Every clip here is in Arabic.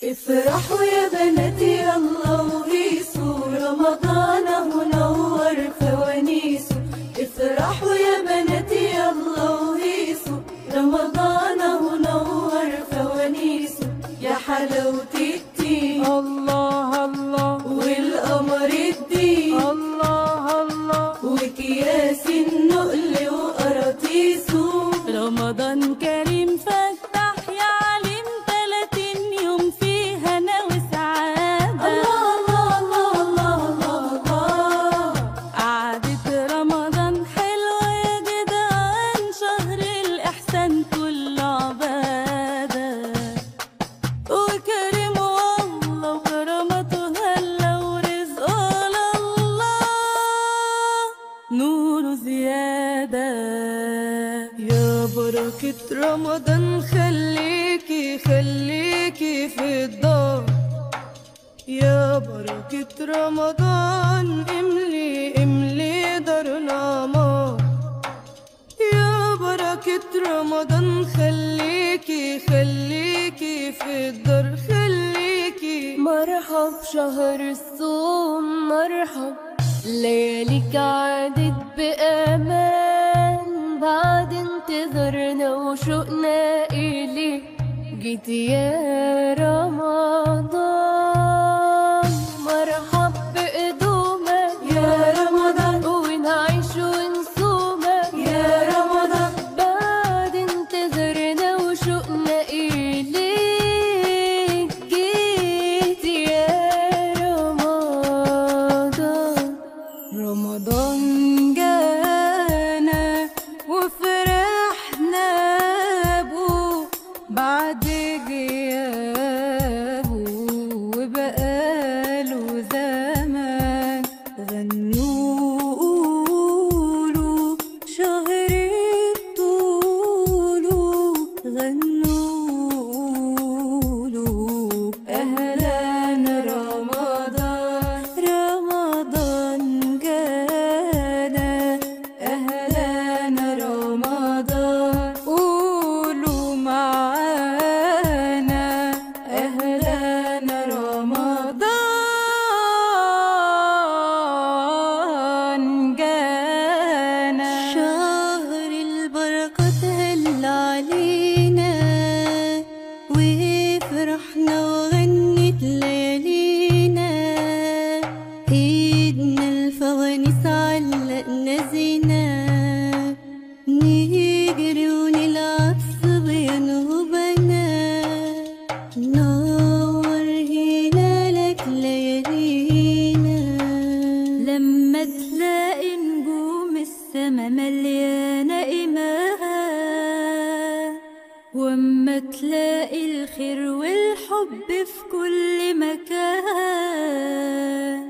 افرحوا يا بناتي يلا وهيصوا، رمضان منور فوانيسه. افرحوا يا بناتي يلا وهيصوا، رمضان منور فوانيسه. يا حلاوة الدين الله الله، والقمر الدين الله الله، وكياس النقل وقراطيسه. رمضان كريم فتح يا عليم 30 يوم فيه هنا وسعادة. الله الله الله الله الله، قعدة رمضان حلوة يا جدعان، شهر الإحسان كله عبادة. وكريم والله وكرامته هلا ورزقه على الله، نوره زيادة. يا بركة رمضان خليكي خليكي في الدار. يا بركة رمضان املي املي دارنا عمار. يا بركة رمضان خليكي خليكي في الدار خليكي. مرحب شهر الصوم مرحب، لياليك عادت بأمان، بعد انتظارنا وشوقنا إليك جيت يا رمضان. مرحب بقدومك يا رمضان ونعيش ونصومك يا رمضان، بعد انتظارنا وشوقنا إليك جيت يا رمضان. رمضان جانا وفرحنا بو بعد غيابه، وبقاله زمان غنوله شهر طوله. غنوله أهلا رمضان، رمضان جانا أهلا رمضان. قولوا معانا أهلا رمضان جانا. شهر البركات هل علينا، وفرحنا وغنت ليالينا. ايدنا الفوانيس علقنا زينة، نجري ونلعب صبيان وبنات. نور هلالك ليالينا، لما تلاقي نجوم السما مليانة إيمان، واما تلاقي الخير والحب في كل مكان،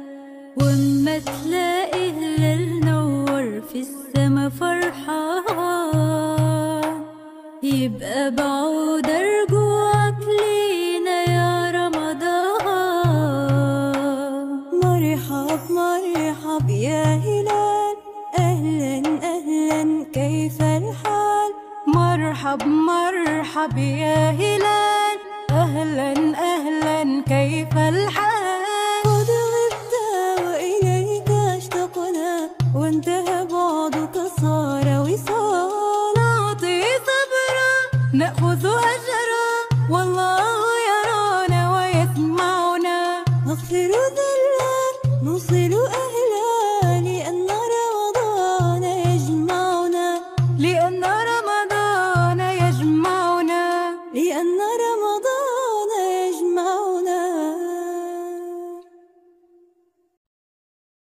واما تلاقي هلال نور في السما فرحان، يبقى بعود رجوعك لينا يا رمضان. مرحب مرحب يا هلال، أهلا أهلا كيف الحال؟ مرحب مرحب يا هلال،